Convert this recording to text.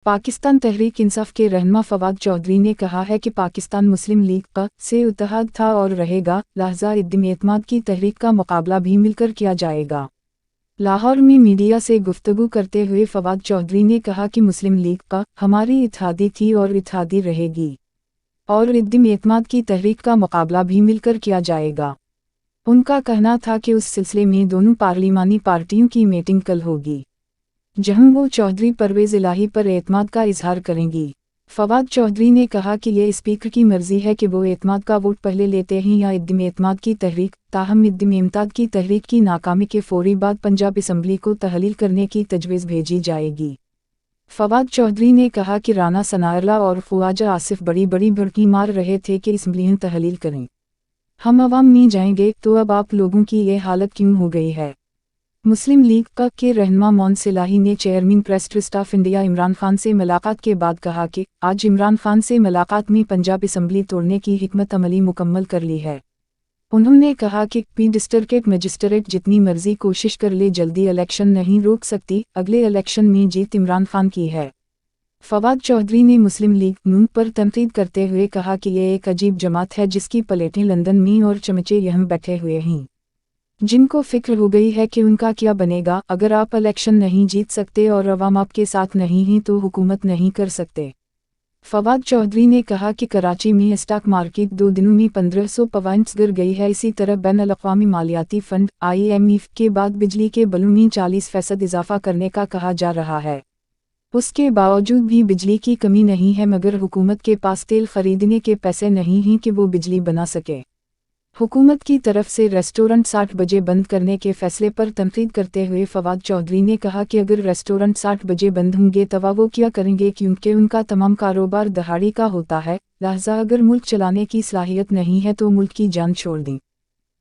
पाकिस्तान तहरीक इंसाफ के रहनुमा फवाद चौधरी ने कहा है कि पाकिस्तान मुस्लिम लीग क से इत्तेहाद था और रहेगा, लिहाजा इद्दिम-ए-एतमाद की तहरीक का मुकाबला भी मिलकर किया जाएगा। लाहौर में मीडिया से गुफ्तगू करते हुए फवाद चौधरी ने कहा कि मुस्लिम लीग क हमारी इत्तेहादी थी और इत्तेहादी रहेगी, और इद्दिम-ए-एतमाद की तहरीक का मुकाबला भी मिलकर किया जाएगा। उनका कहना था कि उस सिलसिले में दोनों पार्लिमानी पार्टियों की मीटिंग कल होगी, जहां वो चौधरी परवेज़ इलाही पर एतमाद का इजहार करेंगी। फवाद चौधरी ने कहा कि ये स्पीकर की मर्जी है कि वो एतमाद का वोट पहले लेते हैं या इद्दिम-ए-एतमाद की तहरीक, ताहम इद्दिम-ए-एतमाद की तहरीक की नाकामी के फौरी बाद पंजाब असम्बली को तहलील करने की तजवीज़ भेजी जाएगी। फवाद चौधरी ने कहा कि राना सनाउल्लाह और ख्वाजा आसिफ बड़ी बड़ी भड़की मार रहे थे कि असम्बलियाँ तहलील करें, हम अवाम में जाएंगे, तो अब आप लोगों की ये हालत क्यों हो गई है। मुस्लिम लीग क के रहनुमा मोहसिन इलाही ने chairman press trust of India Imran Khan से मुलाकात के बाद कहा कि आज इमरान खान से मुलाकात में पंजाब असम्बली तोड़ने की हिकमत अमली मुकम्मल कर ली है। उन्होंने कहा कि डिस्ट्रिक्ट मजिस्ट्रेट जितनी मर्जी कोशिश कर ले, जल्दी इलेक्शन नहीं रोक सकती, अगले इलेक्शन में जीत इमरान खान की है। फवाद चौधरी ने मुस्लिम लीग नून पर तनकीद करते हुए कहा कि यह एक अजीब जमात है जिसकी प्लेटें लंदन में और चमचे यहाँ बैठे हुए हैं, जिनको फिक्र हो गई है कि उनका क्या बनेगा। अगर आप इलेक्शन नहीं जीत सकते और अवाम आपके साथ नहीं हैं तो हुकूमत नहीं कर सकते। फवाद चौधरी ने कहा कि कराची में स्टॉक मार्केट 2 दिनों में 1500 पॉइंट्स गिर गई है। इसी तरह बैनुल-अक़वामी मालियाती फंड IMF के बाद बिजली के बिलों में 40% इजाफा करने का कहा जा रहा है। उसके बावजूद भी बिजली की कमी नहीं है, मगर हुकूमत के पास तेल खरीदने के पैसे नहीं हैं कि वो बिजली बना सके। हुकूमत की तरफ से रेस्टोरेंट 60 बजे बंद करने के फैसले पर तनकीद करते हुए फवाद चौधरी ने कहा कि अगर रेस्टोरेंट 60 बजे बंद होंगे तब वो क्या करेंगे, क्योंकि उनका तमाम कारोबार दहाड़ी का होता है। लिहाजा अगर मुल्क चलाने की सलाहियत नहीं है तो मुल्क की जान छोड़ दें।